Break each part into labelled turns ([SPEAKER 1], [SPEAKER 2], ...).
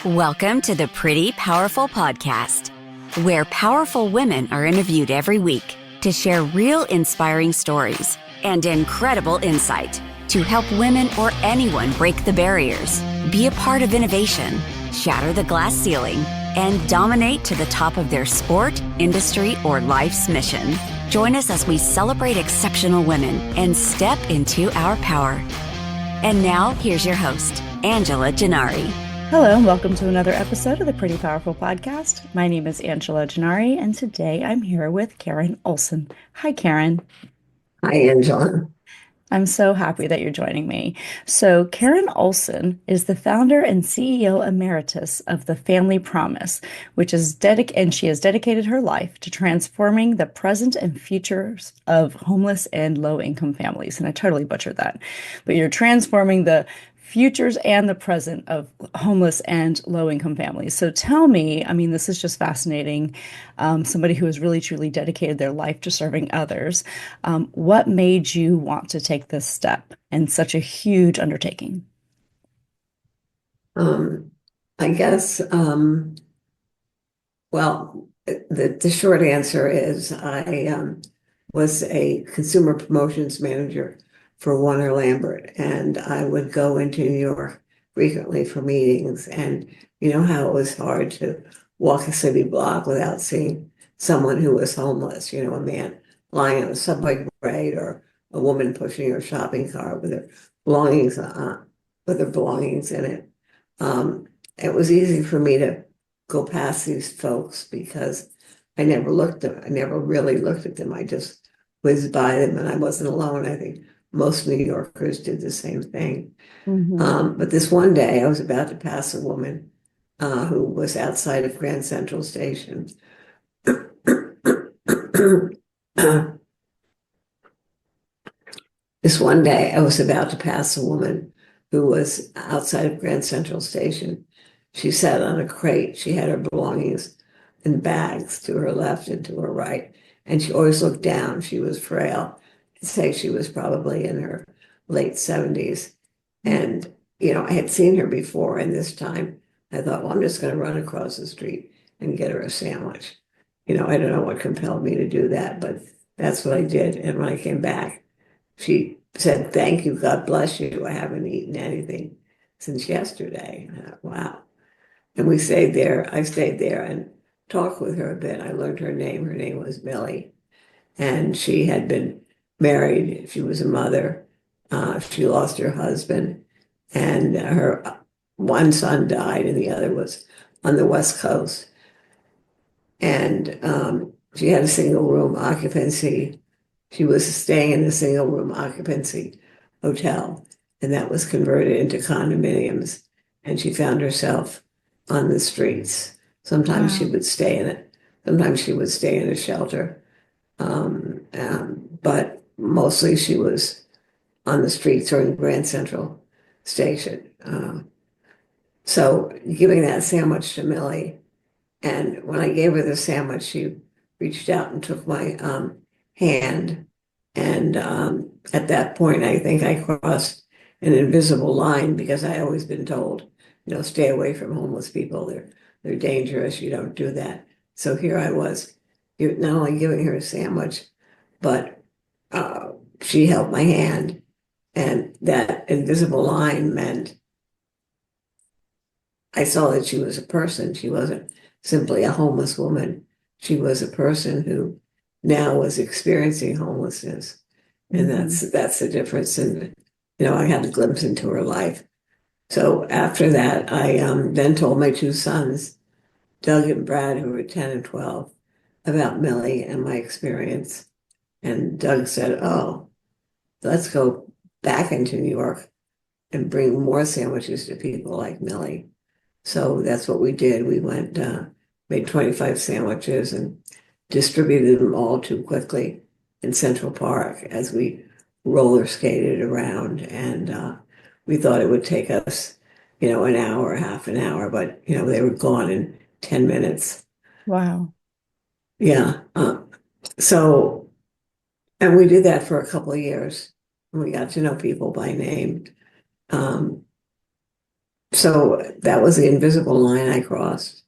[SPEAKER 1] Welcome to the Pretty Powerful Podcast, where powerful women are interviewed every week to share real inspiring stories and incredible insight to help women or anyone break the barriers, be a part of innovation, shatter the glass ceiling, and dominate to the top of their sport, industry, or life's mission. Join us as we celebrate exceptional women and step into our power. And now, here's your host, Angela Gennari.
[SPEAKER 2] Hello, and welcome to another episode of the Pretty Powerful Podcast. My name is Angela Gennari, and today I'm here with Karen Olson. Hi, Karen.
[SPEAKER 3] Hi, Angela.
[SPEAKER 2] I'm so happy that you're joining me. So, Karen Olson is the founder and CEO emeritus of The Family Promise, which is and she has dedicated her life to transforming the present and futures of homeless and low-income families. And I totally butchered that, but you're transforming the futures and the present of homeless and low-income families. So tell me, this is just fascinating. Somebody who has really, truly dedicated their life to serving others. What made you want to take this step in such a huge undertaking?
[SPEAKER 3] I guess, the short answer is I was a consumer promotions manager for Warner Lambert, and I would go into New York frequently for meetings. And you know how it was hard to walk a city block without seeing someone who was homeless, a man lying on a subway grate or a woman pushing her shopping cart with her belongings in it. It was easy for me to go past these folks because I never really looked at them. I just whizzed by them, and I wasn't alone. I think most New Yorkers did the same thing.
[SPEAKER 2] Mm-hmm.
[SPEAKER 3] But this one day I was about to pass a woman who was outside of Grand Central Station. This one day I was about to pass a woman who was outside of Grand Central Station. She sat on a crate. She had her belongings in bags to her left and to her right. And she always looked down. She was frail. I'd say she was probably in her late 70s. And, I had seen her before. And this time I thought, well, I'm just going to run across the street and get her a sandwich. I don't know what compelled me to do that, but that's what I did. And when I came back, she said, "Thank you. God bless you. I haven't eaten anything since yesterday." I thought, wow. And we stayed there. I stayed there and talked with her a bit. I learned her name. Her name was Millie. And she had been married. She was a mother. She lost her husband. And her one son died, and the other was on the West Coast. And she had a single room occupancy. She was staying in a single room occupancy hotel, and that was converted into condominiums. And she found herself on the streets. Sometimes she would stay in it. Sometimes she would stay in a shelter. But mostly she was on the streets or in Grand Central Station. So giving that sandwich to Millie, and when I gave her the sandwich, she reached out and took my hand. And at that point, I think I crossed an invisible line because I always been told, stay away from homeless people. They're dangerous. You don't do that. So here I was, not only giving her a sandwich, but she held my hand, and that invisible line meant I saw that she was a person. She wasn't simply a homeless woman. She was a person who now was experiencing homelessness. And that's the difference. And, I had a glimpse into her life. So after that, I then told my two sons, Doug and Brad, who were 10 and 12, about Millie and my experience. And Doug said, "Oh, let's go back into New York and bring more sandwiches to people like Millie." So that's what we did. We went, made 25 sandwiches and distributed them all too quickly in Central Park as we roller skated around. And we thought it would take us, an hour, half an hour, but, they were gone in 10 minutes.
[SPEAKER 2] Wow.
[SPEAKER 3] Yeah. And we did that for a couple of years. And we got to know people by name. So that was the invisible line I crossed.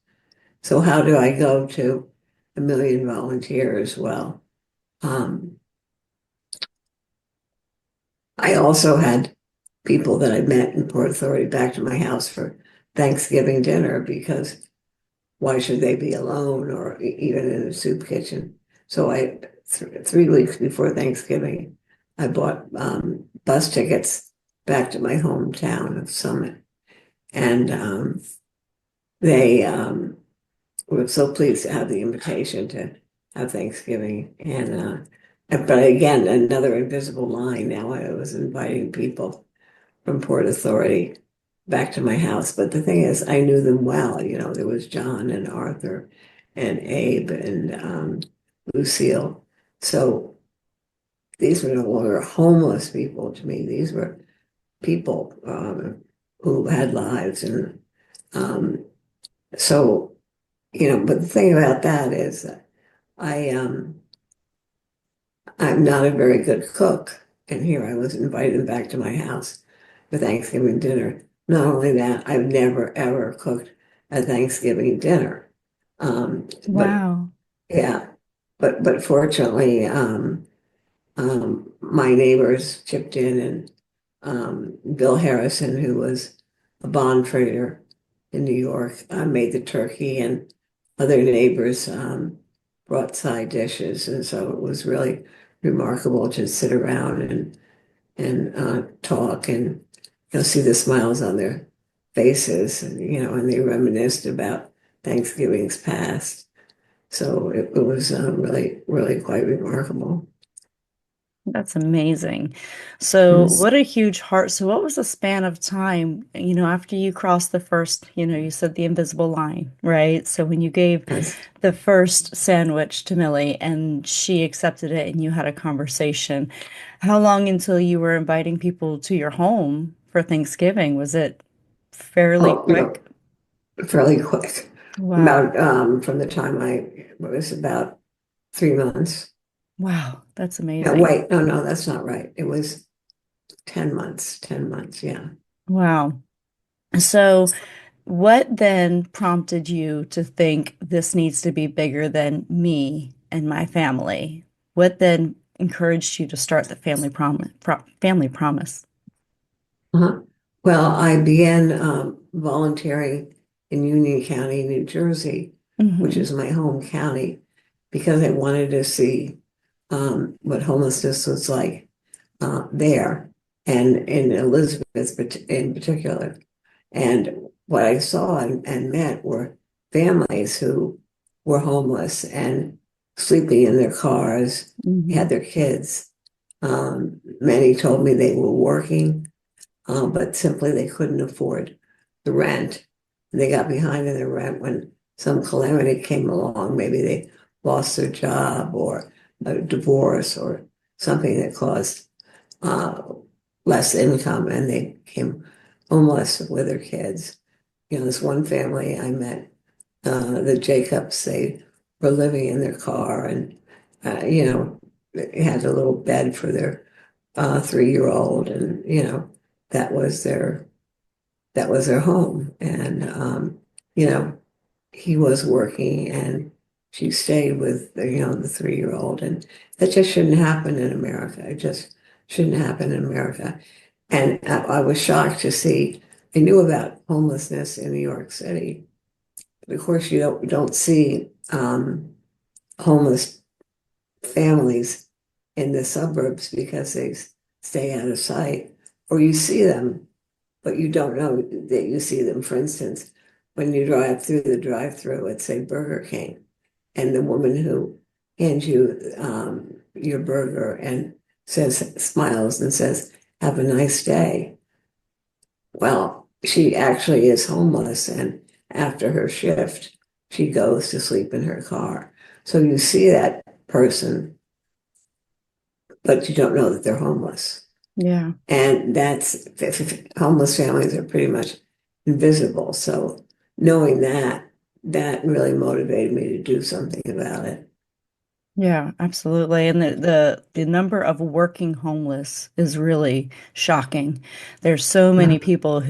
[SPEAKER 3] So how do I go to 1 million volunteers? Well, um, I also had people that I met in Port Authority back to my house for Thanksgiving dinner because why should they be alone or even in a soup kitchen? So 3 weeks before Thanksgiving, I bought bus tickets back to my hometown of Summit, and they were so pleased to have the invitation to have Thanksgiving. But again, another invisible line. Now I was inviting people from Port Authority back to my house. But the thing is, I knew them well. You know, there was John and Arthur and Abe and Lucille. So these were no longer homeless people to me. These were people who had lives. And um, so, but the thing about that is that I, I'm not a very good cook. And here I was invited back to my house for Thanksgiving dinner. Not only that, I've never ever cooked a Thanksgiving dinner. But
[SPEAKER 2] Wow.
[SPEAKER 3] yeah, but fortunately, my neighbors chipped in, and Bill Harrison, who was a bond trader in New York, made the turkey, and other neighbors brought side dishes, and so it was really remarkable to sit around and talk and see the smiles on their faces, and and they reminisced about Thanksgiving's past. So it was really, really quite remarkable.
[SPEAKER 2] That's amazing. So,
[SPEAKER 3] Yes.
[SPEAKER 2] what a huge heart. So, what was the span of time, after you crossed the first, you said the invisible line, right? So, when you gave
[SPEAKER 3] Yes.
[SPEAKER 2] the first sandwich to Millie and she accepted it and you had a conversation, how long until you were inviting people to your home for Thanksgiving? Was it fairly
[SPEAKER 3] Oh,
[SPEAKER 2] quick?
[SPEAKER 3] fairly quick.
[SPEAKER 2] Wow.
[SPEAKER 3] About from the time it was about 3 months.
[SPEAKER 2] Wow. That's
[SPEAKER 3] No,
[SPEAKER 2] amazing.
[SPEAKER 3] wait, no, that's not right. It was 10 months, 10 months, yeah.
[SPEAKER 2] Wow. So, what then prompted you to think this needs to be bigger than me and my family? What then encouraged you to start the family promise?
[SPEAKER 3] Uh-huh. Well, I began volunteering in Union County, New Jersey, which
[SPEAKER 2] Hmm.
[SPEAKER 3] is my home county, because I wanted to see what homelessness was like there, and in Elizabeth in particular. And what I saw and met were families who were homeless and sleeping in their cars, had
[SPEAKER 2] Hmm.
[SPEAKER 3] their kids. Many told me they were working, but simply they couldn't afford the rent. They got behind in their rent when some calamity came along. Maybe they lost their job or a divorce or something that caused uh, less income, and they became homeless with their kids. This one family I met, the Jacobs, they were living in their car, and they had a little bed for their 3-year-old, and that was their that was their home. And you know, he was working, and she stayed with the 3-year-old, and that just shouldn't happen in America. It just shouldn't happen in America. And I was shocked to see. I knew about homelessness in New York City, but of course you don't see homeless families in the suburbs because they stay out of sight, or you see them, but you don't know that you see them. For instance, when you drive through the drive-through at, say, Burger King, and the woman who hands you your burger and smiles and says, "Have a nice day." Well, she actually is homeless, and after her shift, she goes to sleep in her car. So you see that person, but you don't know that they're homeless.
[SPEAKER 2] Yeah.
[SPEAKER 3] And homeless families are pretty much invisible. So knowing that really motivated me to do something about it.
[SPEAKER 2] Yeah, absolutely. And the number of working homeless is really shocking. There's so many
[SPEAKER 3] Uh,
[SPEAKER 2] people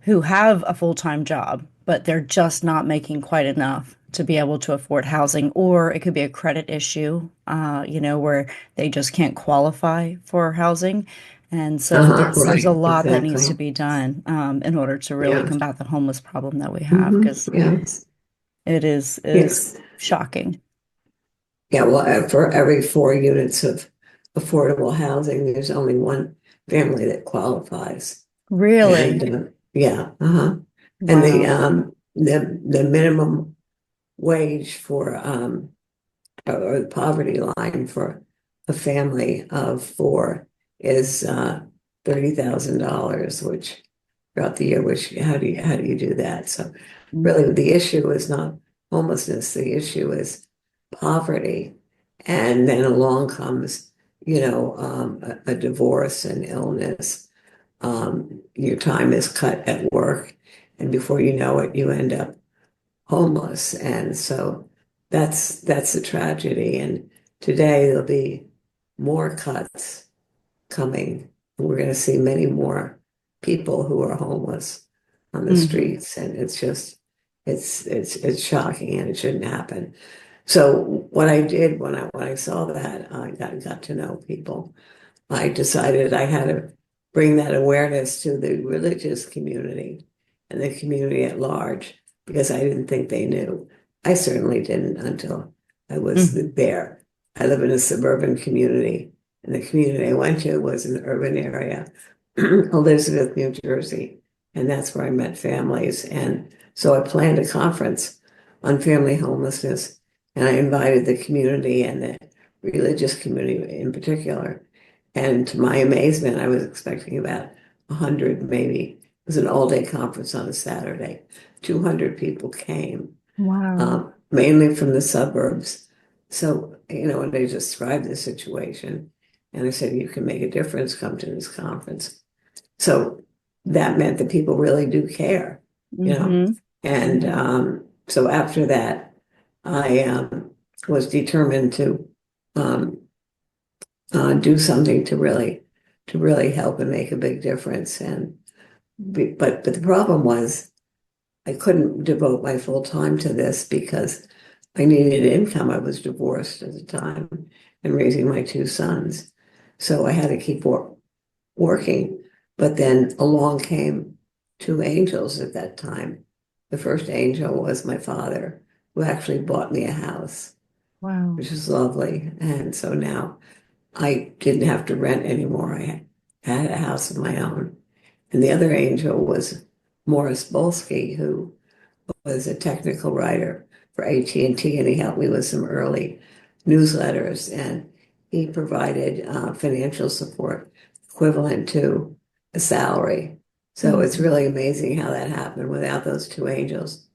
[SPEAKER 2] who have a full-time job, but they're just not making quite enough to be able to afford housing, or it could be a credit issue, where they just can't qualify for housing. And so there's a
[SPEAKER 3] Right,
[SPEAKER 2] lot that needs to
[SPEAKER 3] exactly.
[SPEAKER 2] be done in order to really
[SPEAKER 3] Yeah.
[SPEAKER 2] combat the homeless problem that we have, because
[SPEAKER 3] Yes.
[SPEAKER 2] it is
[SPEAKER 3] Yes.
[SPEAKER 2] shocking.
[SPEAKER 3] Yeah, well, for every 4 units of affordable housing, there's only one family that qualifies. And
[SPEAKER 2] Really?
[SPEAKER 3] yeah, and
[SPEAKER 2] Wow.
[SPEAKER 3] the minimum wage for or the poverty line for a family of four is $30,000, which throughout the year, which how do you do that? So really the issue is not homelessness, the issue is poverty. And then along comes, a divorce and illness. Your time is cut at work, and before you know it, you end up homeless. And so that's a tragedy. And today there'll be more cuts coming. We're going to see many more people who are homeless on the
[SPEAKER 2] Mhm.
[SPEAKER 3] streets, and it's just it's shocking, and it shouldn't happen. So what I did when I saw that, I got to know people. I decided I had to bring that awareness to the religious community and the community at large, because I didn't think they knew. I certainly didn't until I was
[SPEAKER 2] Mhm.
[SPEAKER 3] there. I live in a suburban community, and the community I went to was an urban area, Elizabeth, New Jersey, and that's where I met families. And so I planned a conference on family homelessness, and I invited the community and the religious community in particular. And to my amazement, I was expecting about 100 maybe. It was an all-day conference on a Saturday. 200 people came,
[SPEAKER 2] Wow.
[SPEAKER 3] mainly from the suburbs. So, when they described the situation, and I said, you can make a difference, come to this conference. So that meant that people really do care, you know.
[SPEAKER 2] Hmm.
[SPEAKER 3] And so after that, I was determined to um, do something to really help and make a big difference. And but the problem was I couldn't devote my full time to this because I needed income. I was divorced at the time and raising my two sons, so I had to keep working. But then along came two angels at that time. The first angel was my father, who actually bought me a house,
[SPEAKER 2] Wow.
[SPEAKER 3] which is lovely. And so now I didn't have to rent anymore. I had a house of my own. And the other angel was Morris Bolsky, who was a technical writer for AT&T, and he helped me with some early newsletters. And he provided financial support equivalent to a salary. So it's
[SPEAKER 2] Mhm.
[SPEAKER 3] really amazing how that happened. Without those two angels,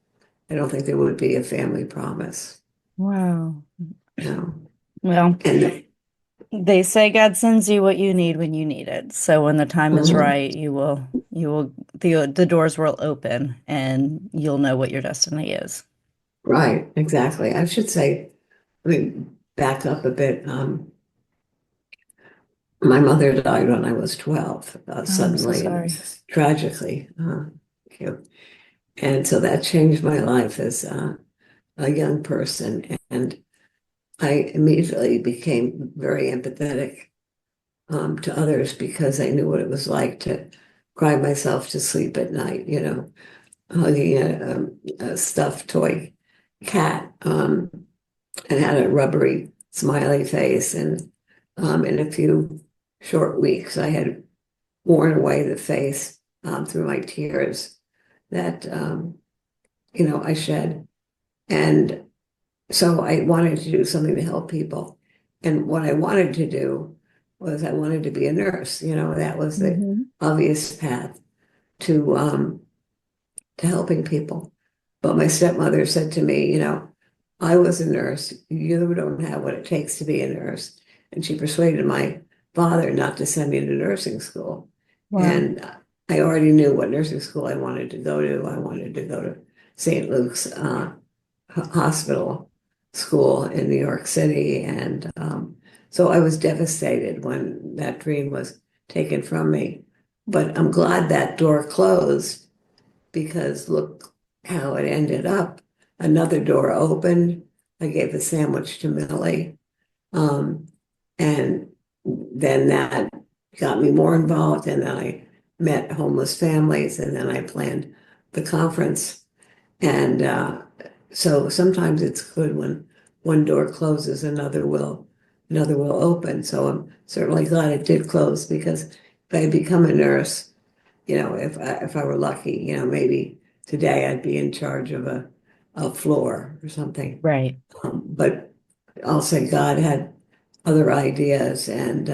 [SPEAKER 3] I don't think there would be a family promise.
[SPEAKER 2] Wow.
[SPEAKER 3] You know?
[SPEAKER 2] Well,
[SPEAKER 3] And
[SPEAKER 2] they say God sends you what you need when you need it. So when the time is
[SPEAKER 3] mhm.
[SPEAKER 2] right, the doors will open and you'll know what your destiny is.
[SPEAKER 3] Right, exactly. I should say, let me back up a bit. My mother died when I was 12,
[SPEAKER 2] Oh, I'm so
[SPEAKER 3] suddenly and
[SPEAKER 2] sorry.
[SPEAKER 3] tragically. Thank you. And so that changed my life as a young person. And I immediately became very empathetic to others, because I knew what it was like to cry myself to sleep at night, hugging a stuffed toy cat. And had a rubbery smiley face. And in a few short weeks, I had worn away the face through my tears that, I shed. And so I wanted to do something to help people. And what I wanted to do was I wanted to be a nurse. That was the
[SPEAKER 2] Hmm.
[SPEAKER 3] obvious path to helping people. But my stepmother said to me, I was a nurse. You don't have what it takes to be a nurse. And she persuaded my father not to send me to nursing school.
[SPEAKER 2] Wow.
[SPEAKER 3] And I already knew what nursing school I wanted to go to. I wanted to go to St. Luke's Hospital School in New York City. And so I was devastated when that dream was taken from me. But I'm glad that door closed, because look how it ended up. Another door opened. I gave a sandwich to Millie. Um, and then that got me more involved. And then I met homeless families, and then I planned the conference. And so sometimes it's good when one door closes, another will open. So I'm certainly glad it did close, because if I had become a nurse, if I were lucky, maybe today I'd be in charge of a floor or something.
[SPEAKER 2] Right.
[SPEAKER 3] But I'll say God had other ideas, and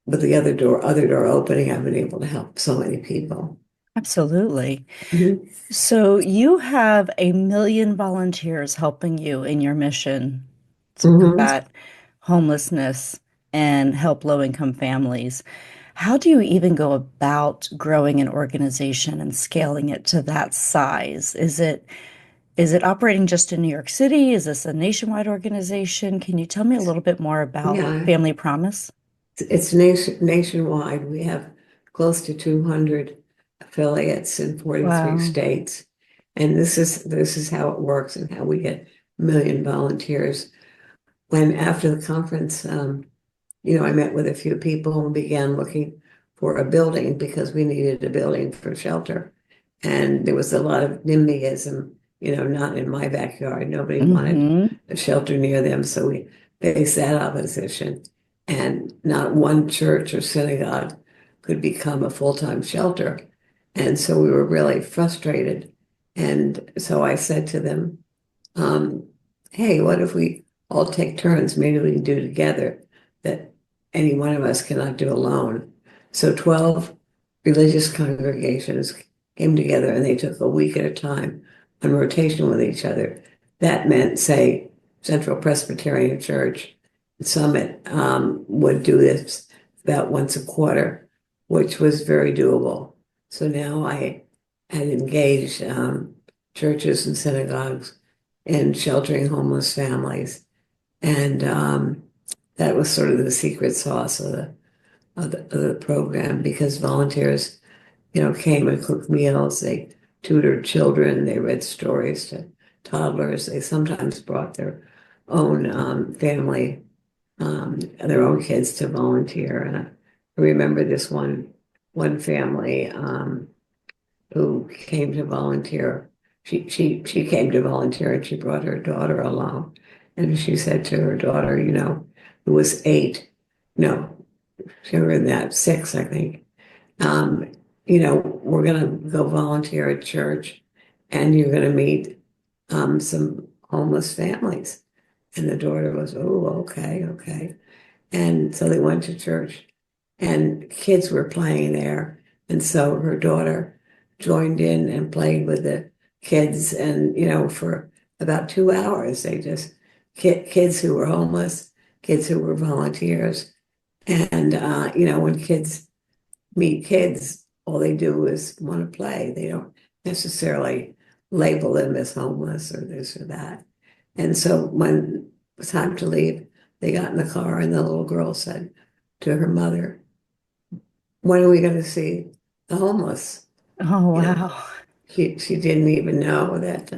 [SPEAKER 3] with the other door opening, I've been able to help so many people.
[SPEAKER 2] Absolutely.
[SPEAKER 3] Mhm.
[SPEAKER 2] So you have 1 million volunteers helping you in your mission to
[SPEAKER 3] Mhm.
[SPEAKER 2] combat homelessness and help low-income families. How do you even go about growing an organization and scaling it to that size? Is it operating just in New York City? Is this a nationwide organization? Can you tell me a little bit more about
[SPEAKER 3] Yeah,
[SPEAKER 2] Family Promise?
[SPEAKER 3] it's nationwide. We have close to 200 affiliates in 43
[SPEAKER 2] Wow.
[SPEAKER 3] states. And this is how it works and how we get 1 million volunteers. When After the conference, I met with a few people and began looking for a building, because we needed a building for shelter. And there was a lot of NIMBYism, not in my backyard. Nobody wanted
[SPEAKER 2] Hmm.
[SPEAKER 3] a shelter near them. So we faced that opposition. And not one church or synagogue could become a full-time shelter. And so we were really frustrated. And so I said to them, um, hey, what if we all take turns? Maybe we can do together that any one of us cannot do alone. So 12 religious congregations came together, and they took a week at a time on rotation with each other. That meant, say, Central Presbyterian Church Summit would do this about once a quarter, which was very doable. So now I had engaged churches and synagogues in sheltering homeless families. And that was sort of the secret sauce of the program, because volunteers, came and cooked meals. They tutored children. They read stories to toddlers. They sometimes brought their own family, their own kids to volunteer. And I remember this one family who came to volunteer. She came to volunteer, and she brought her daughter along. And she said to her daughter, who was 8, no, younger than that, 6, I think, um, we're going to go volunteer at church, and you're going to meet some homeless families. And the daughter was, oh, okay, okay. And so they went to church, and kids were playing there. And so her daughter joined in and played with the kids. And, for about 2 hours, they just, kids who were homeless, kids who were volunteers. And, when kids meet kids, all they do is want to play. They don't necessarily label them as homeless or this or that. And so when it was time to leave, they got in the car, and the little girl said to her mother, when are we going to see the homeless?
[SPEAKER 2] Oh,
[SPEAKER 3] You know,
[SPEAKER 2] wow.
[SPEAKER 3] she didn't even know that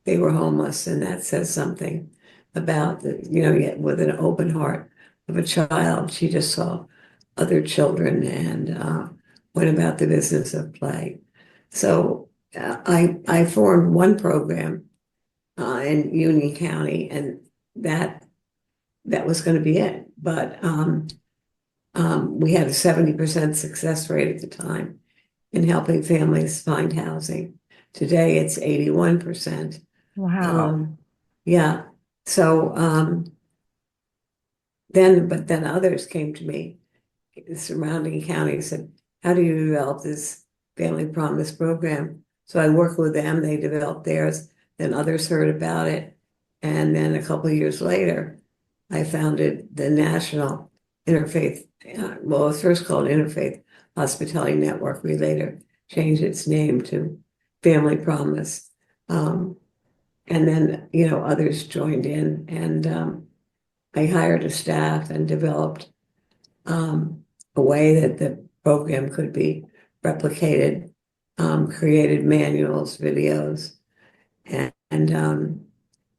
[SPEAKER 3] they were homeless. And that says something about yet with an open heart of a child. She just saw other children, and went about the business of play. So I formed one program in Union County, and that was going to be it. But we had a 70% success rate at the time in helping families find housing. Today it's 81%.
[SPEAKER 2] Wow.
[SPEAKER 3] Um, yeah. So but then others came to me, the surrounding counties, said, how do you develop this Family Promise program? So I worked with them, they developed theirs, then others heard about it. And then a couple of years later, I founded the National Interfaith, well, it was first called Interfaith Hospitality Network. We later changed its name to Family Promise. And then, others joined in, and I hired a staff and developed a way that the program could be replicated, created manuals, videos, and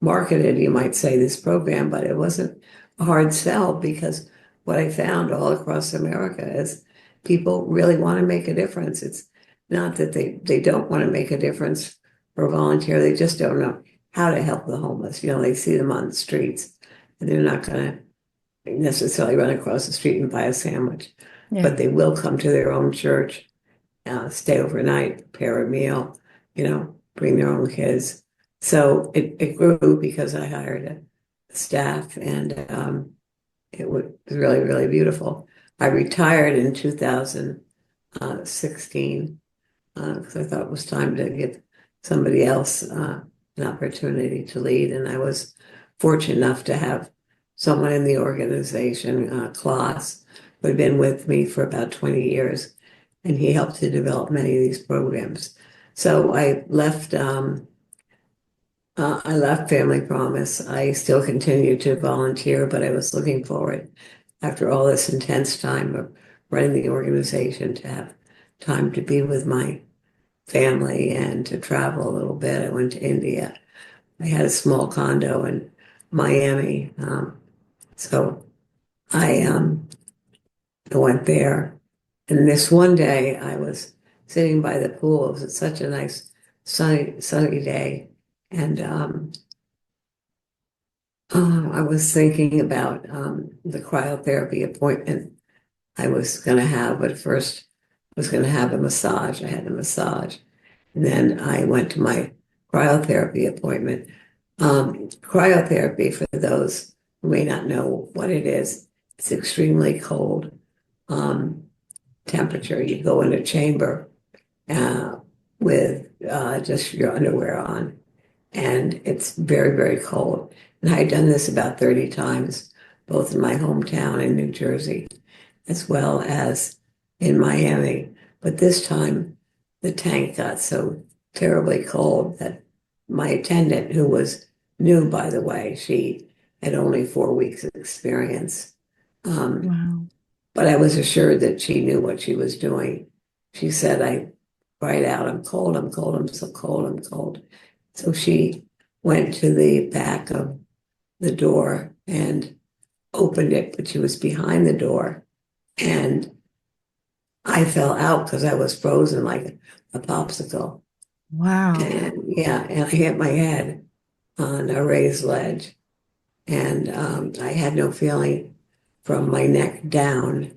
[SPEAKER 3] marketed, you might say, this program, but it wasn't a hard sell because what I found all across America is people really want to make a difference. It's not that they don't want to make a difference or volunteer, they just don't know how to help the homeless. They see them on the streets and they're not going to necessarily run across the street and buy a sandwich,
[SPEAKER 2] Yeah.
[SPEAKER 3] but they will come to their own church, stay overnight, prepare a meal, bring their own kids. So it grew because I hired a staff, and it was really, really beautiful. I retired in 2016 because I thought it was time to give somebody else an opportunity to lead. And I was fortunate enough to have someone in the organization, Klaus, who had been with me for about 20 years, and he helped to develop many of these programs. So I left Family Promise. I still continue to volunteer, but I was looking forward, after all this intense time of running the organization, to have time to be with my family and to travel a little bit. I went to India. I had a small condo in Miami. So I went there. And this one day I was sitting by the pool. It was such a nice sunny day. And I was thinking about the cryotherapy appointment I was going to have, but first I was going to have a massage. I had a massage. And then I went to my cryotherapy appointment. Cryotherapy, for those who may not know what it is, it's extremely cold temperature. You go in a chamber uh, with just your underwear on, and it's very, very cold. And I had done this about 30 times, both in my hometown in New Jersey, as well as in Miami. But this time, the tank got so terribly cold that my attendant, who was new, by the way, she had only 4 weeks of experience. Um,
[SPEAKER 2] Wow.
[SPEAKER 3] but I was assured that she knew what she was doing. She said, I cried out, I'm cold, I'm cold, I'm so cold, I'm cold. So she went to the back of the door and opened it, but she was behind the door. And I fell out because I was frozen like a popsicle.
[SPEAKER 2] Wow.
[SPEAKER 3] And yeah, and I hit my head on a raised ledge. And I had no feeling from my neck down.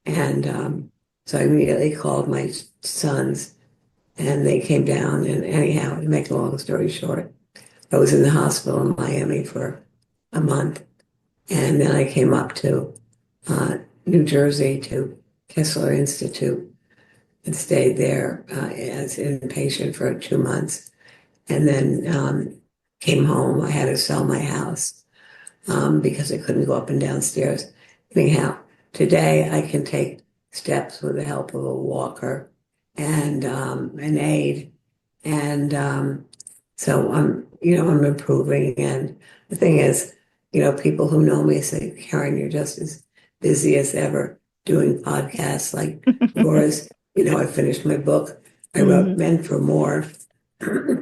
[SPEAKER 3] And so I immediately called my sons, and they came down. And anyhow, to make a long story short, I was in the hospital in Miami for a month. And then I came up to New Jersey to Kessler Institute and stayed there as inpatient for 2 months. And then came home. I had to sell my house because I couldn't go up and downstairs. Anyhow, today I can take steps with the help of a walker and an aid. And so I'm improving. And the thing is, people who know me say, Karen, you're just as busy as ever doing podcasts like yours. I finished my book. I wrote
[SPEAKER 2] Mhm.
[SPEAKER 3] Men for More.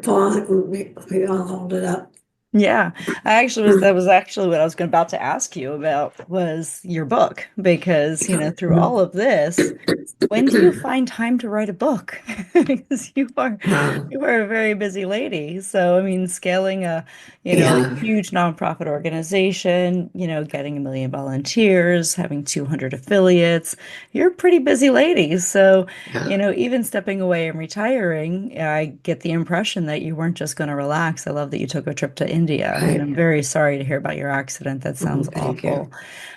[SPEAKER 3] Paul, we all hold it up.
[SPEAKER 2] Yeah, that was actually what I was about to ask you about was your book because, through all of this, when do you find time to write a book? Because
[SPEAKER 3] Um,
[SPEAKER 2] you are a very busy lady. So, I mean, scaling a
[SPEAKER 3] yeah,
[SPEAKER 2] huge nonprofit organization, getting 1 million volunteers, having 200 affiliates, you're a pretty busy lady. So,
[SPEAKER 3] yeah,
[SPEAKER 2] even stepping away and retiring, I get the impression that you weren't just going to relax. I love that you took a trip to India, and I'm
[SPEAKER 3] right.
[SPEAKER 2] very sorry to hear about your accident. That sounds
[SPEAKER 3] Thank
[SPEAKER 2] awful.
[SPEAKER 3] you.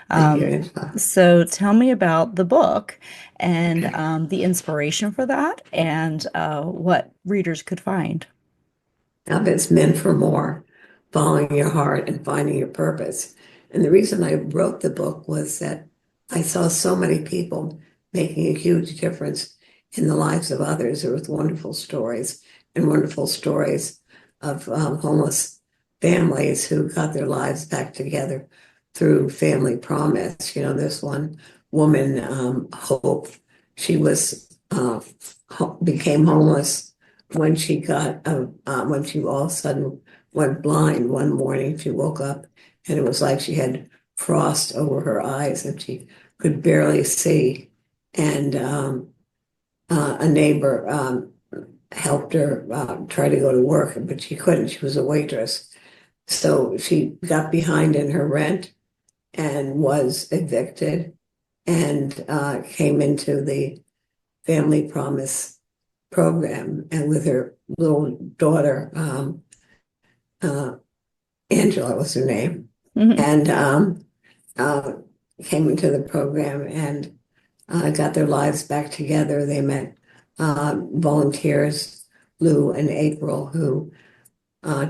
[SPEAKER 3] Thank you,
[SPEAKER 2] Um,
[SPEAKER 3] Angela.
[SPEAKER 2] so tell me about the book and the inspiration for that and what readers could find.
[SPEAKER 3] Now it's meant for more, following your heart and finding your purpose. And the reason I wrote the book was that I saw so many people making a huge difference in the lives of others. There was wonderful stories of homeless families who got their lives back together through Family Promise. This one woman, Hope, she was became homeless when she got when she all of a sudden went blind one morning. She woke up and it was like she had frost over her eyes and she could barely see. And a neighbor helped her try to go to work, but she couldn't. She was a waitress. So she got behind in her rent and was evicted and came into the Family Promise program. And with her little daughter, uh, Angela was her name, and uh, came into the program and got their lives back together. They met volunteers, Lou and April, who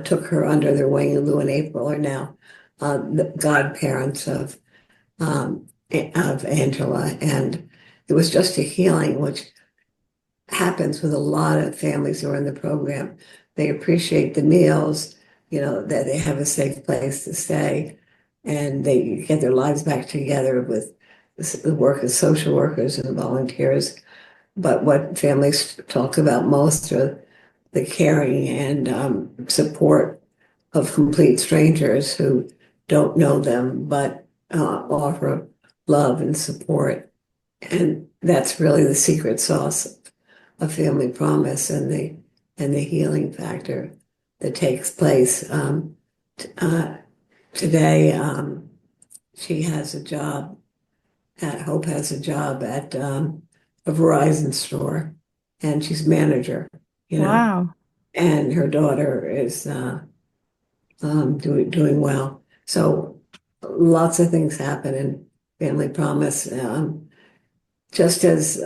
[SPEAKER 3] took her under their wing. Lou and April are now the godparents of Angela, and it was just a healing, which happens with a lot of families who are in the program. They appreciate the meals, that they have a safe place to stay, and they get their lives back together with the work of social workers and volunteers. But what families talk about most are the caring and support of complete strangers who don't know them, but offer love and support. And that's really the secret sauce of Family Promise and the healing factor that takes place. Today, she has a job Hope has a job at a Verizon store, and she's manager,
[SPEAKER 2] Wow.
[SPEAKER 3] and her daughter is doing well. So lots of things happen in Family Promise. Just as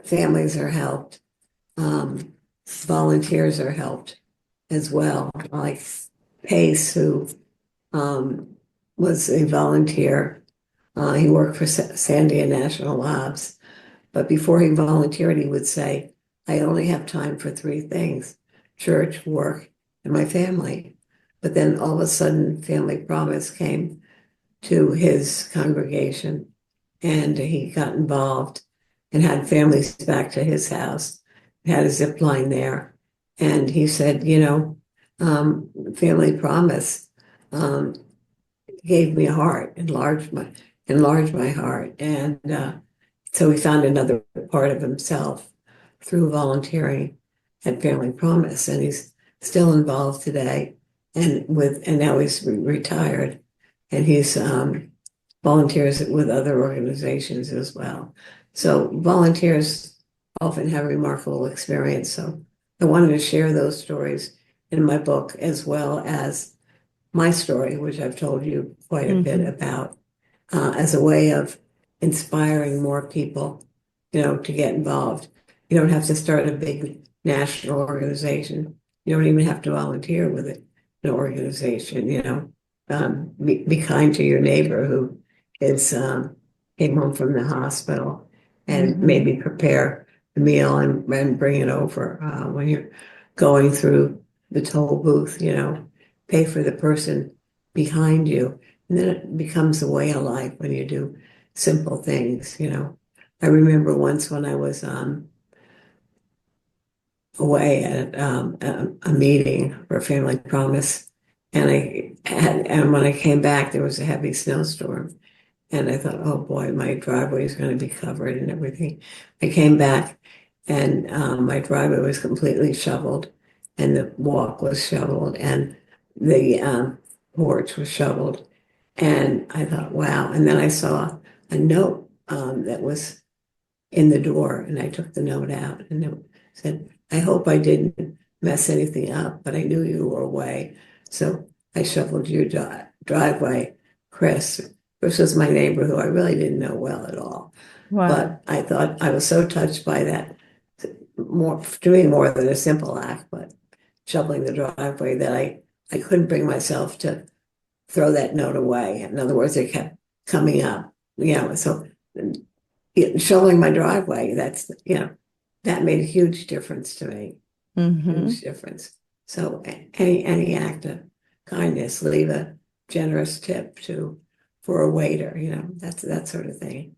[SPEAKER 3] families are helped, volunteers are helped as well. Like Pace, who was a volunteer. He worked for Sandia National Labs. But before he volunteered, he would say, I only have time for three things: church, work, and my family. But then all of a sudden, Family Promise came to his congregation, and he got involved and had families back to his house, had a zip line there. And he said, Family Promise gave me a heart, enlarged my heart. And so he found another part of himself through volunteering at Family Promise, and he's still involved today. And now he's retired, and he's volunteers with other organizations as well. So volunteers often have remarkable experience. So I wanted to share those stories in my book, as well as my story, which I've told you quite a bit about, as a way of inspiring more people, to get involved. You don't have to start a big national organization. You don't even have to volunteer with an organization, be kind to your neighbor who came home from the hospital, and maybe prepare the meal and bring it over when you're going through the toll booth, pay for the person behind you. And then it becomes a way of life when you do simple things, I remember once when I was away at a meeting for Family Promise, and when I came back, there was a heavy snowstorm. And I thought, oh boy, my driveway is going to be covered and everything. I came back, and my driveway was completely shoveled, and the walk was shoveled, and the porch was shoveled. And I thought, wow. And then I saw a note that was in the door, and I took the note out, and it said, I hope I didn't mess anything up, but I knew you were away. So I shoveled your driveway, Chris. Chris was my neighbor who I really didn't know well at all.
[SPEAKER 2] Wow.
[SPEAKER 3] But I thought I was so touched by that, doing more than a simple act, but shoveling the driveway, that I couldn't bring myself to throw that note away. In other words, it kept coming up, so shoveling my driveway, that made a huge difference to me. Huge difference. So any act of kindness, leave a generous tip for a waiter, that sort of thing.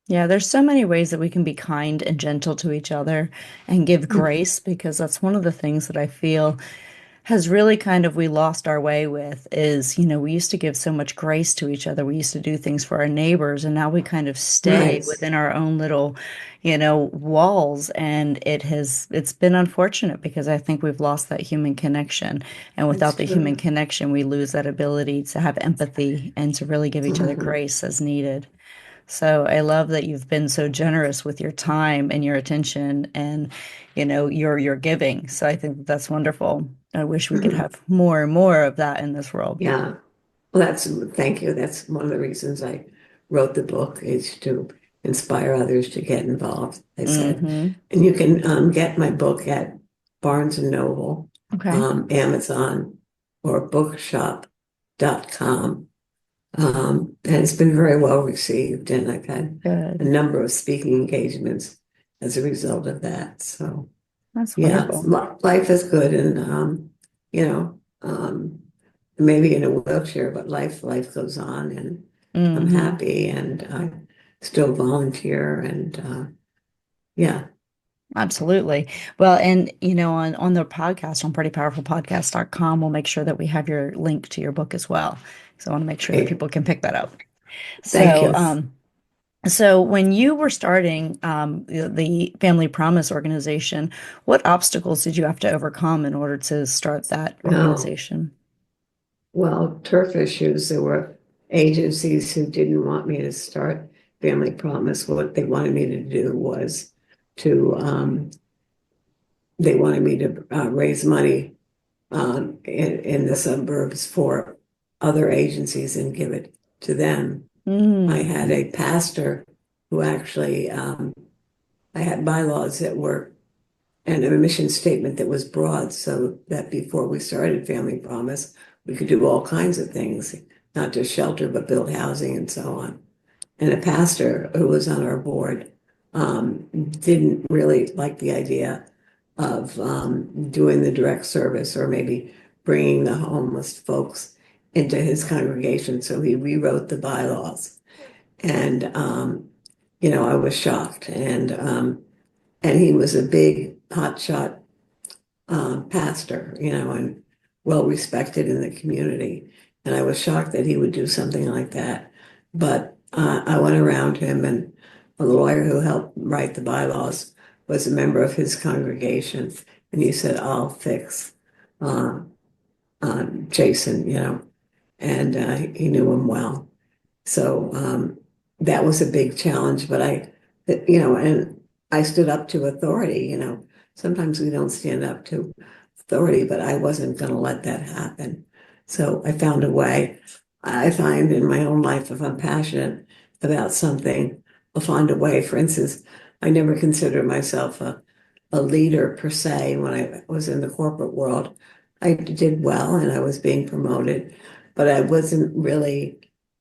[SPEAKER 2] Yeah, there's so many ways that we can be kind and gentle to each other and give grace because that's one of the things that I feel has really kind of we lost our way with is, we used to give so much grace to each other. We used to do things for our neighbors, and now we kind of stay
[SPEAKER 3] Right.
[SPEAKER 2] within our own little, walls. And it's been unfortunate because I think we've lost that human connection. And
[SPEAKER 3] That's
[SPEAKER 2] without the human
[SPEAKER 3] true.
[SPEAKER 2] connection, we lose that ability to have empathy and to really give each other
[SPEAKER 3] Mhm.
[SPEAKER 2] grace as needed. So I love that you've been so generous with your time and your attention and your giving. So I think that's wonderful. I wish we could
[SPEAKER 3] Mhm.
[SPEAKER 2] have more and more of that in this world.
[SPEAKER 3] Yeah. Well, thank you. That's one of the reasons I wrote the book is to inspire others to get involved, I said.
[SPEAKER 2] Hmm.
[SPEAKER 3] And you can get my book at Barnes and Noble,
[SPEAKER 2] Okay,
[SPEAKER 3] Amazon, or bookshop.com. And it's been very well received, and I've had a
[SPEAKER 2] good.
[SPEAKER 3] number of speaking engagements as a result of that. So
[SPEAKER 2] That's
[SPEAKER 3] yeah,
[SPEAKER 2] wonderful.
[SPEAKER 3] life is good, and you know, maybe in a wheelchair, but life goes on, and I'm
[SPEAKER 2] Hmm.
[SPEAKER 3] happy, and I still volunteer, and yeah,
[SPEAKER 2] Absolutely. Well, and on the podcast on prettypowerfulpodcast.com, we'll make sure that we have your link to your book as well. So I want to make sure that
[SPEAKER 3] great.
[SPEAKER 2] people can pick that up.
[SPEAKER 3] Thank
[SPEAKER 2] So,
[SPEAKER 3] you.
[SPEAKER 2] so when you were starting the Family Promise organization, what obstacles did you have to overcome in order to start that
[SPEAKER 3] Oh,
[SPEAKER 2] organization?
[SPEAKER 3] well, turf issues. There were agencies who didn't want me to start Family Promise. What they wanted me to do was to they wanted me to raise money in the suburbs for other agencies and give it to them. I
[SPEAKER 2] Mm,
[SPEAKER 3] had a pastor who actually, I had bylaws that were, and a mission statement that was broad so that before we started Family Promise, we could do all kinds of things, not just shelter, but build housing and so on. And a pastor who was on our board didn't really like the idea of doing the direct service or maybe bringing the homeless folks into his congregation. So he rewrote the bylaws. And, I was shocked. And he was a big hotshot pastor, and well respected in the community. And I was shocked that he would do something like that. But I went around him, and a lawyer who helped write the bylaws was a member of his congregation. And he said, I'll fix uh, Jason, and he knew him well. So that was a big challenge, but and I stood up to authority. Sometimes we don't stand up to authority, but I wasn't going to let that happen. So I found a way. I find in my own life, if I'm passionate about something, I'll find a way. For instance, I never considered myself a leader per se when I was in the corporate world. I did well and I was being promoted, but I wasn't really,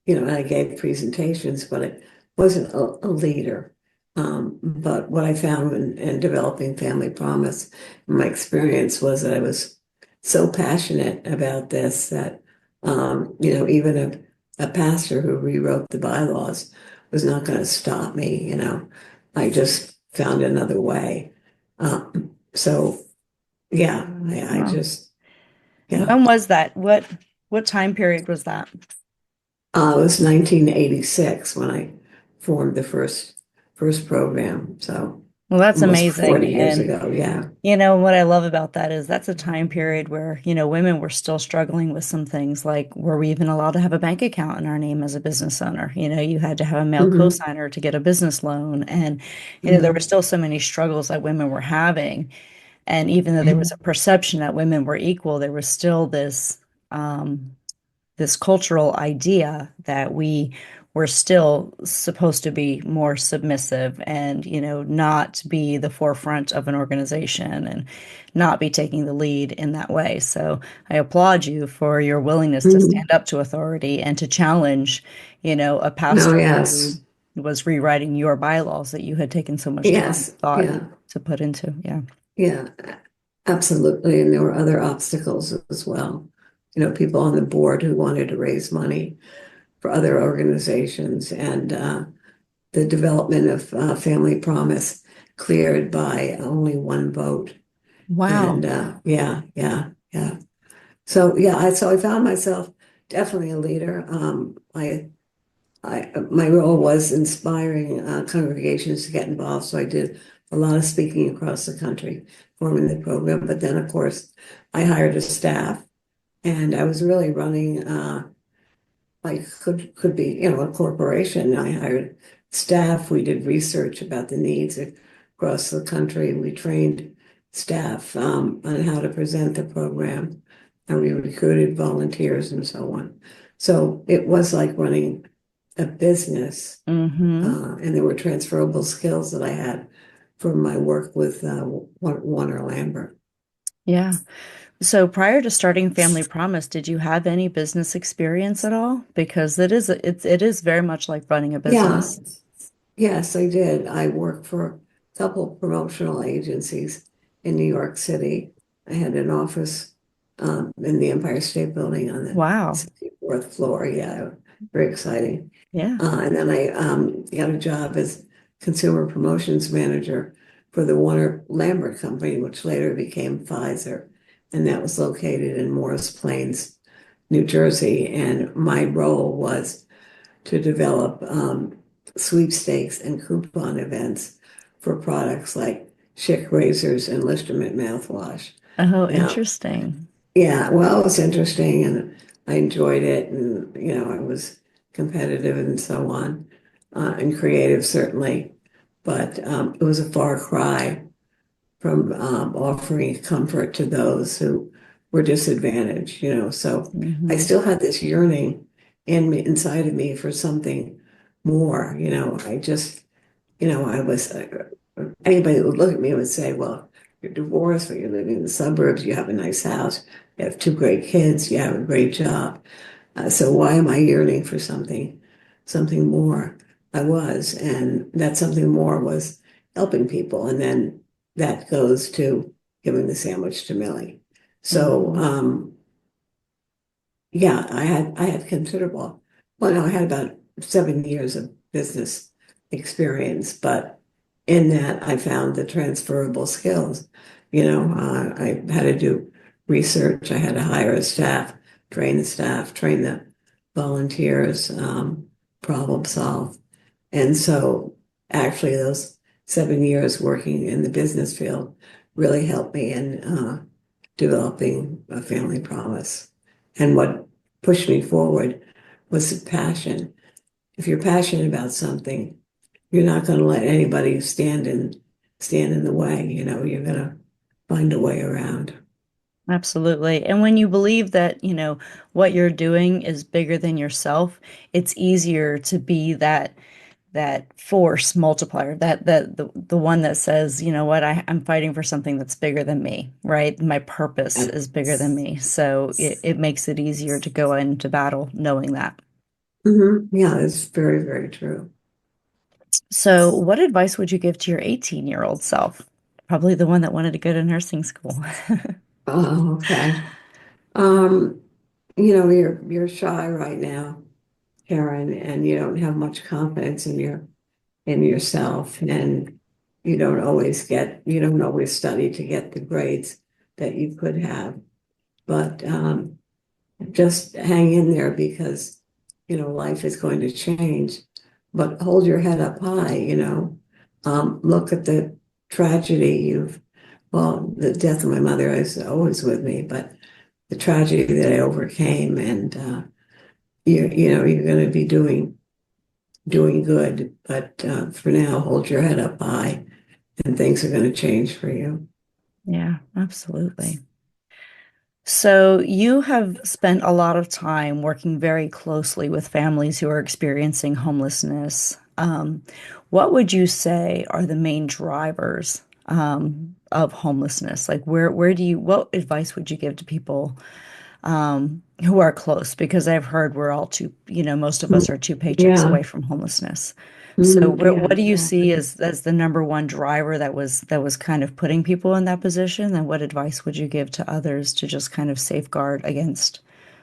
[SPEAKER 3] and I gave presentations, but I wasn't a leader. But what I found in developing Family Promise, my experience was that I was so passionate about this that, even a pastor who rewrote the bylaws was not going to stop me. I just found another way. So yeah, I
[SPEAKER 2] wow.
[SPEAKER 3] just, yeah.
[SPEAKER 2] When was that? What time period was that?
[SPEAKER 3] It was 1986 when I formed the first program. So
[SPEAKER 2] Well, that's
[SPEAKER 3] almost
[SPEAKER 2] amazing.
[SPEAKER 3] 40 years
[SPEAKER 2] And
[SPEAKER 3] ago. Yeah.
[SPEAKER 2] what I love about that is that's a time period where, women were still struggling with some things like were we even allowed to have a bank account in our name as a business owner? You had to have a male
[SPEAKER 3] Hmm.
[SPEAKER 2] cosigner to get a business loan. And, there were
[SPEAKER 3] Hmm.
[SPEAKER 2] still so many struggles that women were having. And even though there was a perception that women were equal, there was still this cultural idea that we were still supposed to be more submissive and, not be the forefront of an organization and not be taking the lead in that way. So I applaud you for your willingness to
[SPEAKER 3] Hmm.
[SPEAKER 2] stand up to authority and to challenge, a
[SPEAKER 3] No,
[SPEAKER 2] pastor who
[SPEAKER 3] yes.
[SPEAKER 2] was rewriting your bylaws that you had taken so much time,
[SPEAKER 3] Yes.
[SPEAKER 2] thought
[SPEAKER 3] Yeah.
[SPEAKER 2] to put into. Yeah.
[SPEAKER 3] Yeah. Absolutely. And there were other obstacles as well. People on the board who wanted to raise money for other organizations. And the development of Family Promise cleared by only one vote. And
[SPEAKER 2] Wow.
[SPEAKER 3] yeah, yeah, yeah. So yeah, I found myself definitely a leader. My role was inspiring congregations to get involved. So I did a lot of speaking across the country, forming the program. But then, of course, I hired a staff, and I was really running like could be, a corporation. I hired staff. We did research about the needs across the country. We trained staff on how to present the program, and we recruited volunteers and so on. So it was like running a business,
[SPEAKER 2] Mm-hmm.
[SPEAKER 3] and there were transferable skills that I had from my work with Warner Lambert.
[SPEAKER 2] Yeah. So prior to starting Family Promise, did you have any business experience at all? Because it is very much like running a
[SPEAKER 3] Yeah,
[SPEAKER 2] business.
[SPEAKER 3] yes, I did. I worked for a couple promotional agencies in New York City. I had an office in the Empire State Building on the
[SPEAKER 2] Wow.
[SPEAKER 3] 64th floor. Yeah, very exciting.
[SPEAKER 2] Yeah.
[SPEAKER 3] And then I got a job as consumer promotions manager for the Warner Lambert Company, which later became Pfizer. And that was located in Morris Plains, New Jersey. And my role was to develop sweepstakes and coupon events for products like Schick razors and Listerman mouthwash.
[SPEAKER 2] Oh,
[SPEAKER 3] Now,
[SPEAKER 2] interesting.
[SPEAKER 3] yeah, well, it was interesting and I enjoyed it. And, I was competitive and so on, and creative, certainly. But it was a far cry from offering comfort to those who were disadvantaged, So I
[SPEAKER 2] Hmm.
[SPEAKER 3] still had this yearning in me, inside of me for something more, I just, I was, anybody who would look at me would say, well, you're divorced, or you're living in the suburbs, you have a nice house, you have two great kids, you have a great job. So why am I yearning for something more? I was, and that something more was helping people. And then that goes to giving the sandwich to Millie. So,
[SPEAKER 2] Hmm.
[SPEAKER 3] yeah, I had considerable, well, no, I had about 7 years of business experience, but in that I found the transferable skills. I had to do research, I had to hire a staff, train the volunteers, problem solve. And so actually those 7 years working in the business field really helped me in developing a family promise. And what pushed me forward was the passion. If you're passionate about something, you're not going to let anybody stand in the way. You're going to find a way around.
[SPEAKER 2] Absolutely. And when you believe that, what you're doing is bigger than yourself, it's easier to be that force multiplier, the one that says, you know what, I'm fighting for something that's bigger than me, right? My purpose
[SPEAKER 3] And,
[SPEAKER 2] is bigger than me. So it makes it easier to go into battle knowing that.
[SPEAKER 3] yeah, it's very, very true.
[SPEAKER 2] So what advice would you give to your 18-year-old self? Probably the one that wanted to go to nursing school.
[SPEAKER 3] Oh, okay. Um, you're shy right now, Karen, and you don't have much confidence in yourself, and you don't always study to get the grades that you could have. But just hang in there because life is going to change. But hold your head up high, look at the tragedy well, the death of my mother is always with me, but the tragedy that I overcame, and you're going to be doing good. But for now, hold your head up high, and things are going to change for you.
[SPEAKER 2] Yeah, absolutely. So you have spent a lot of time working very closely with families who are experiencing homelessness. What would you say are the main drivers of homelessness? Like what advice would you give to people who are close? Because I've heard we're all most of us are two paychecks
[SPEAKER 3] Yeah.
[SPEAKER 2] away from homelessness. So what
[SPEAKER 3] Yeah.
[SPEAKER 2] do you see as the number one driver that was kind of putting people in that position? And what advice would you give to others to just kind of safeguard against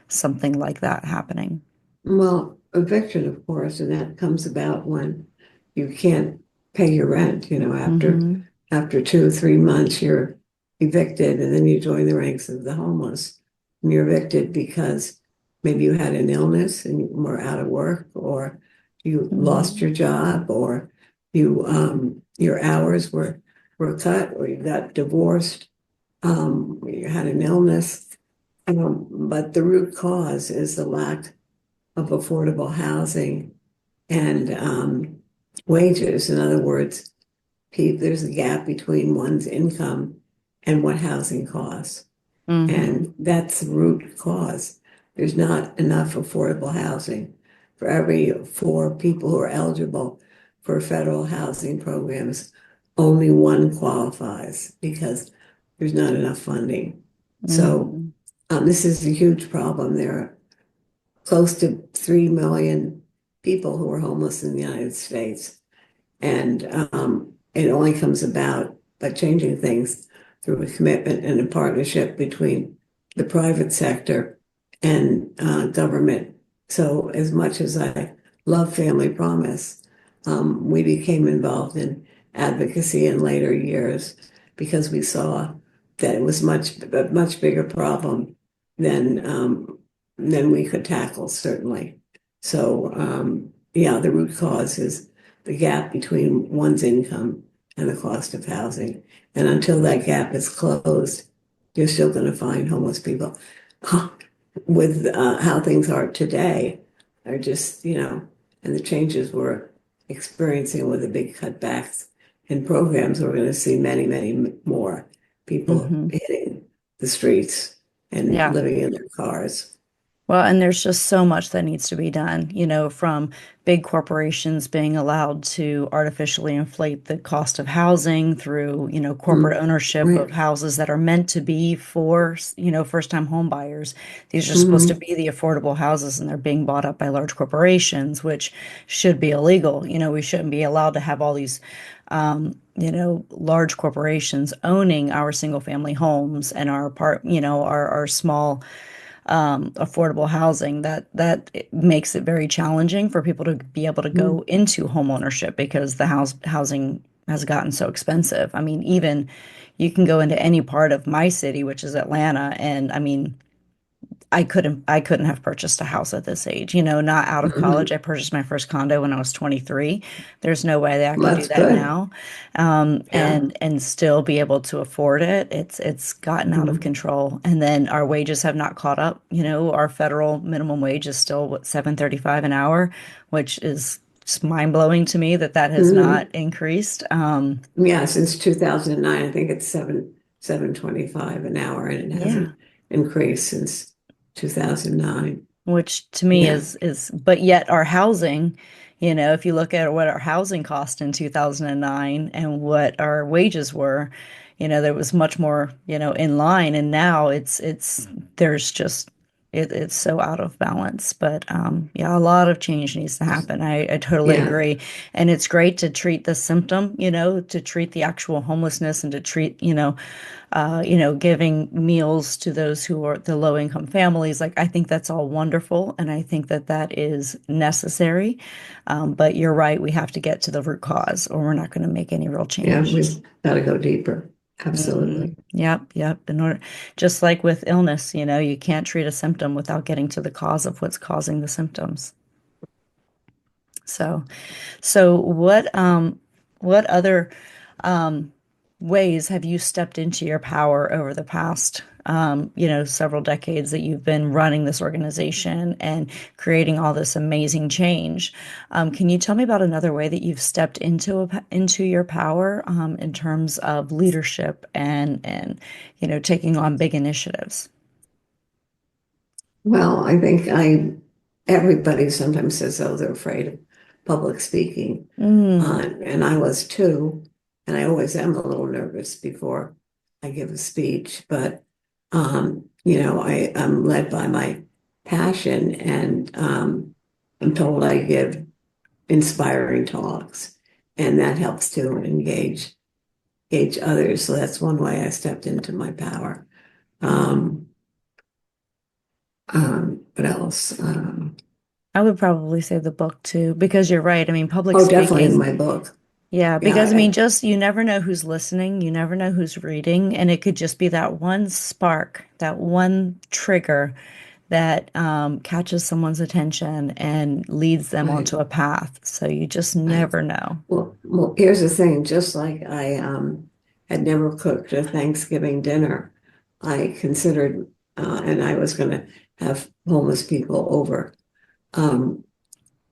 [SPEAKER 2] something like that happening?
[SPEAKER 3] Well, eviction, of course, and that comes about when you can't pay your rent,
[SPEAKER 2] Mm-hmm.
[SPEAKER 3] after 2 or 3 months, you're evicted, and then you join the ranks of the homeless. And you're evicted because maybe you had an illness and you were out of work, or you lost
[SPEAKER 2] Mm-hmm.
[SPEAKER 3] your job, or your hours were cut, or you got divorced, you had an illness. But the root cause is the lack of affordable housing and wages. In other words, there's a gap between one's income and what housing costs.
[SPEAKER 2] Mm-hmm.
[SPEAKER 3] And that's the root cause. There's not enough affordable housing. For every 4 people who are eligible for federal housing programs, only one qualifies because there's not enough funding. So
[SPEAKER 2] Mm-hmm.
[SPEAKER 3] this is a huge problem. There are close to 3 million people who are homeless in the United States. And it only comes about by changing things through a commitment and a partnership between the private sector and government. So, as much as I love Family Promise, we became involved in advocacy in later years because we saw that it was a much bigger problem than than we could tackle, certainly. So, yeah, the root cause is the gap between one's income and the cost of housing. And until that gap is closed, you're still going to find homeless people. With how things are today, are just, and the changes we're experiencing with the big cutbacks in programs, we're going to see many, many more people
[SPEAKER 2] Mm-hmm.
[SPEAKER 3] hitting the streets and
[SPEAKER 2] Yeah.
[SPEAKER 3] living in their cars.
[SPEAKER 2] Well, and there's just so much that needs to be done, from big corporations being allowed to artificially inflate the cost of housing through, corporate
[SPEAKER 3] Mm,
[SPEAKER 2] ownership of
[SPEAKER 3] right.
[SPEAKER 2] houses that are meant to be for, first-time home buyers. These are supposed to
[SPEAKER 3] Mhm.
[SPEAKER 2] be the affordable houses, and they're being bought up by large corporations, which should be illegal. We shouldn't be allowed to have all these, large corporations owning our single-family homes and our small affordable housing that it makes it very challenging for people to be able to
[SPEAKER 3] Mhm.
[SPEAKER 2] go into home ownership because the housing has gotten so expensive. I mean, even you can go into any part of my city, which is Atlanta, and I mean, I couldn't have purchased a house at this age, not out of college.
[SPEAKER 3] Mhm.
[SPEAKER 2] I purchased my first condo when I was 23. There's no way that I can do
[SPEAKER 3] That's
[SPEAKER 2] that
[SPEAKER 3] good.
[SPEAKER 2] now,
[SPEAKER 3] Yeah.
[SPEAKER 2] and still be able to afford it. It's gotten out of
[SPEAKER 3] Mhm.
[SPEAKER 2] control. And then our wages have not caught up. Our federal minimum wage is still what, 7.35 an hour, which is just mind-blowing to me that has not
[SPEAKER 3] Mhm.
[SPEAKER 2] increased.
[SPEAKER 3] Yeah, since 2009, I think it's 7.25 an hour, and it
[SPEAKER 2] Yeah.
[SPEAKER 3] hasn't increased since 2009.
[SPEAKER 2] Which to me
[SPEAKER 3] Yeah.
[SPEAKER 2] is but yet our housing, if you look at what our housing cost in 2009 and what our wages were, there was much more, in line, and now it's there's just it's so out of balance. But yeah, a lot of change needs to happen. I totally
[SPEAKER 3] Yeah.
[SPEAKER 2] agree. And it's great to treat the symptom, to treat the actual homelessness and to treat, giving meals to those who are the low income families. Like, I think that's all wonderful. And I think that is necessary. But you're right. We have to get to the root cause or we're not going to make any real
[SPEAKER 3] Yeah.
[SPEAKER 2] change.
[SPEAKER 3] We've got to go deeper.
[SPEAKER 2] Hmm.
[SPEAKER 3] Absolutely.
[SPEAKER 2] Yep. Yep. Just like with illness, you can't treat a symptom without getting to the cause of what's causing the symptoms. So, what other um, ways have you stepped into your power over the past, several decades that you've been running this organization and creating all this amazing change? Can you tell me about another way that you've stepped into your power in terms of leadership and taking on big initiatives?
[SPEAKER 3] Well, everybody sometimes says, oh, they're afraid of public speaking.
[SPEAKER 2] Mm,
[SPEAKER 3] And I was too. And I always am a little nervous before I give a speech. But, I'm led by my passion, and I'm told I give inspiring talks. And that helps to engage others. So that's one way I stepped into my power. Um, what else?
[SPEAKER 2] I would probably say the book too, because you're right. I mean, public
[SPEAKER 3] Oh, definitely in
[SPEAKER 2] speaking,
[SPEAKER 3] my book.
[SPEAKER 2] yeah,
[SPEAKER 3] Yeah,
[SPEAKER 2] because I mean, just you never know who's listening, you never know who's reading, and it could just be that one spark, that one trigger that catches someone's attention and leads them
[SPEAKER 3] right,
[SPEAKER 2] onto a path. So you just
[SPEAKER 3] right.
[SPEAKER 2] never know.
[SPEAKER 3] Well, here's the thing. Just like I had never cooked a Thanksgiving dinner, I considered, and I was going to have homeless people over. Um,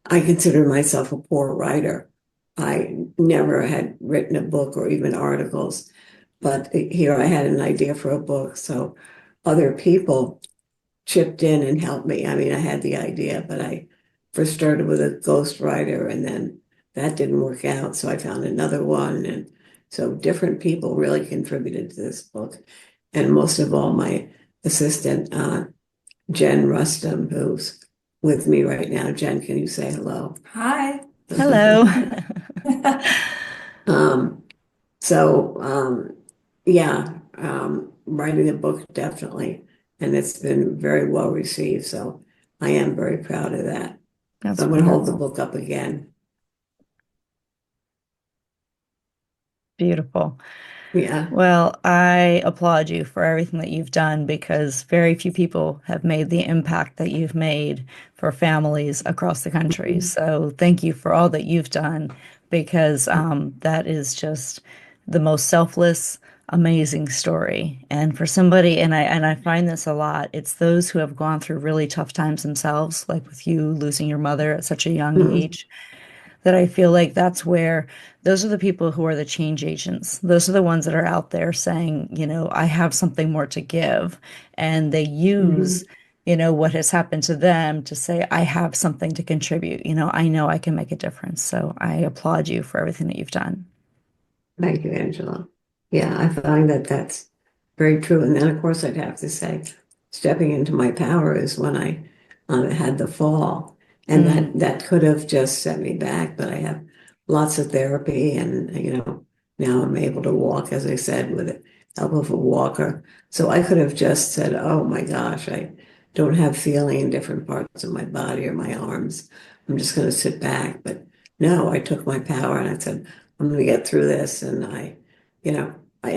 [SPEAKER 3] I considered myself a poor writer. I never had written a book or even articles, but here I had an idea for a book. So other people chipped in and helped me. I mean, I had the idea, but I first started with a ghostwriter and then that didn't work out. So I found another one. And so different people really contributed to this book. And most of all, my assistant, Jen Rustum, who's with me right now. Jen, can you say hello?
[SPEAKER 4] Hi.
[SPEAKER 2] Hello.
[SPEAKER 3] Um, so, yeah, writing a book definitely, and it's been very well received. So I am very proud of that.
[SPEAKER 2] That's
[SPEAKER 3] I'm going to hold the
[SPEAKER 2] wonderful.
[SPEAKER 3] book up again.
[SPEAKER 2] Beautiful.
[SPEAKER 3] Yeah.
[SPEAKER 2] Well, I applaud you for everything that you've done because very few people have made the impact that you've made for families across the country.
[SPEAKER 3] Mhm.
[SPEAKER 2] So thank you for all that you've done because that is just the most selfless, amazing story. And for somebody, and I find this a lot, it's those who have gone through really tough times themselves, like with you losing your mother at such a young
[SPEAKER 3] Mhm.
[SPEAKER 2] age that I feel like that's where those are the people who are the change agents. Those are the ones that are out there saying, I have something more to give. And they use,
[SPEAKER 3] Mhm.
[SPEAKER 2] what has happened to them to say, I have something to contribute. I know I can make a difference. So I applaud you for everything that you've done.
[SPEAKER 3] Thank you, Angela. Yeah, I find that that's very true. And then, of course, I'd have to say, stepping into my power is when I had the fall, and that
[SPEAKER 2] Mm,
[SPEAKER 3] that could have just set me back. But I have lots of therapy, and now I'm able to walk, as I said, with the help of a walker. So I could have just said, "Oh my gosh, I don't have feeling in different parts of my body or my arms. I'm just going to sit back." But no, I took my power and I said, I'm going to get through this. And you know, I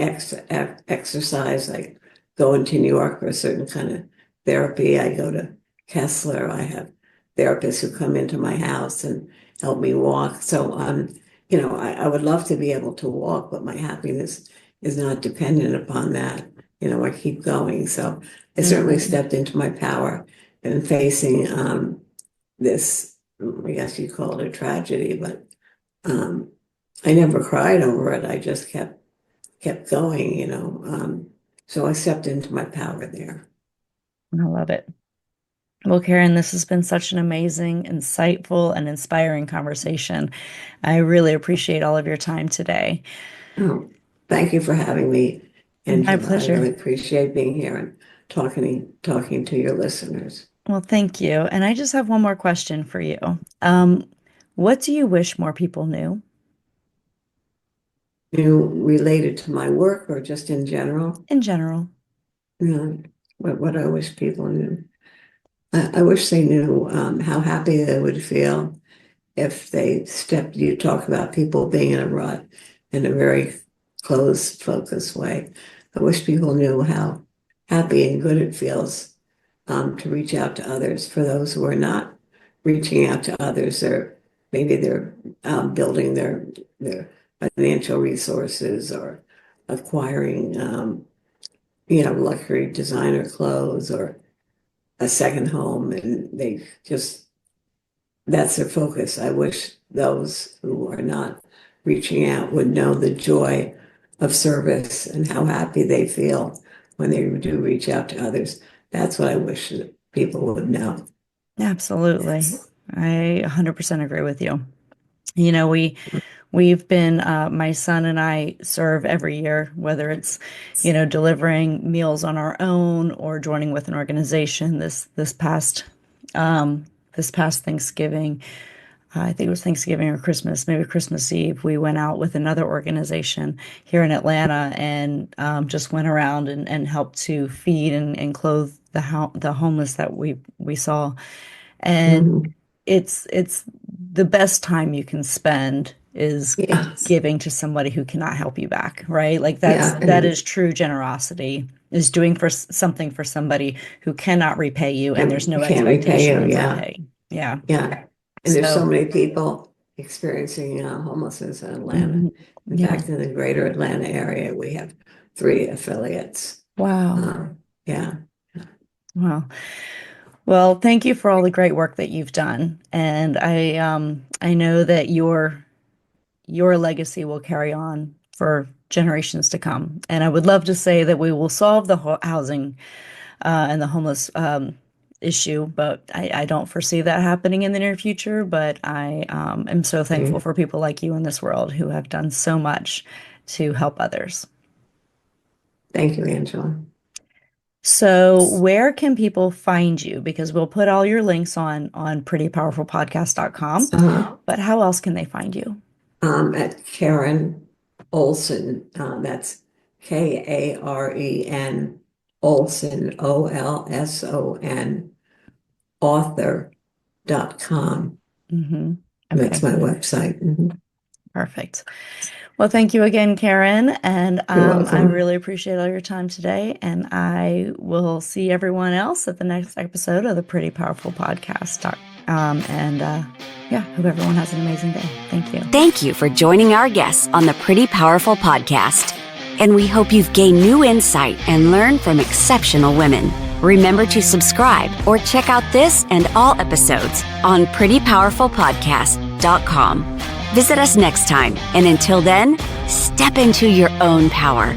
[SPEAKER 3] exercise. I go into New York for a certain kind of therapy. I go to Kessler. I have therapists who come into my house and help me walk. So, I would love to be able to walk, but my happiness is not dependent upon that. I keep going. So I certainly
[SPEAKER 2] mm.
[SPEAKER 3] stepped into my power and facing this, I guess you call it a tragedy, but um, I never cried over it. I just kept going. So I stepped into my power there.
[SPEAKER 2] I love it. Well, Karen, this has been such an amazing, insightful, and inspiring conversation. I really appreciate all of your time today.
[SPEAKER 3] Oh, thank you for having me,
[SPEAKER 2] My
[SPEAKER 3] Angela. I really
[SPEAKER 2] pleasure.
[SPEAKER 3] appreciate being here and talking to your listeners.
[SPEAKER 2] Well, thank you. And I just have one more question for you. What do you wish more people knew
[SPEAKER 3] Related to my work or just in general?
[SPEAKER 2] in general?
[SPEAKER 3] You know, what I wish people knew. I wish they knew how happy they would feel if they stepped, you talk about people being in a rut in a very closed, focused way. I wish people knew how happy and good it feels to reach out to others. For those who are not reaching out to others, maybe they're building their financial resources or acquiring, luxury designer clothes or a second home, and they just that's their focus. I wish those who are not reaching out would know the joy of service and how happy they feel when they do reach out to others. That's what I wish that people would know.
[SPEAKER 2] Absolutely. I 100% agree with you. We've been my son and I serve every year, whether it's, delivering meals on our own or joining with an organization. This past Thanksgiving, I think it was Thanksgiving or Christmas, maybe Christmas Eve, we went out with another organization here in Atlanta and just went around and helped to feed and clothe the homeless that we saw. And
[SPEAKER 3] Mhm.
[SPEAKER 2] it's the best time you can spend is
[SPEAKER 3] Yes.
[SPEAKER 2] giving to somebody who cannot help you back, right? Like
[SPEAKER 3] Yeah.
[SPEAKER 2] that is true generosity, is doing something for somebody who cannot repay you and there's no
[SPEAKER 3] Can't repay
[SPEAKER 2] expectation
[SPEAKER 3] you.
[SPEAKER 2] of
[SPEAKER 3] Yeah.
[SPEAKER 2] repay. Yeah.
[SPEAKER 3] Yeah. And there's so
[SPEAKER 2] So,
[SPEAKER 3] many people experiencing homelessness in Atlanta.
[SPEAKER 2] mhm.
[SPEAKER 3] In
[SPEAKER 2] Yeah.
[SPEAKER 3] fact, in the greater Atlanta area, we have 3 affiliates.
[SPEAKER 2] Wow.
[SPEAKER 3] Yeah.
[SPEAKER 2] Wow. Well, thank you for all the great work that you've done. And I know that your legacy will carry on for generations to come. And I would love to say that we will solve the housing and the homeless issue, but I don't foresee that happening in the near future. But I am so thankful for people like you in this world who have done so much to help others.
[SPEAKER 3] Thank you, Angela.
[SPEAKER 2] So where can people find you? Because we'll put all your links on prettypowerfulpodcast.com, but how else can they find you?
[SPEAKER 3] At Karen Olson, that's Karen Olson, Olson, author.com.
[SPEAKER 2] Mm-hmm.
[SPEAKER 3] That's
[SPEAKER 2] Okay,
[SPEAKER 3] my website.
[SPEAKER 2] perfect. Well, thank you again, Karen, and
[SPEAKER 3] You're
[SPEAKER 2] I
[SPEAKER 3] welcome.
[SPEAKER 2] really appreciate all your time today, and I will see everyone else at the next episode of the Pretty Powerful Podcast. Yeah, hope everyone has an amazing day. Thank you.
[SPEAKER 1] Thank you for joining our guests on the Pretty Powerful Podcast. And we hope you've gained new insight and learned from exceptional women. Remember to subscribe or check out this and all episodes on prettypowerfulpodcast.com. Visit us next time, and until then, step into your own power.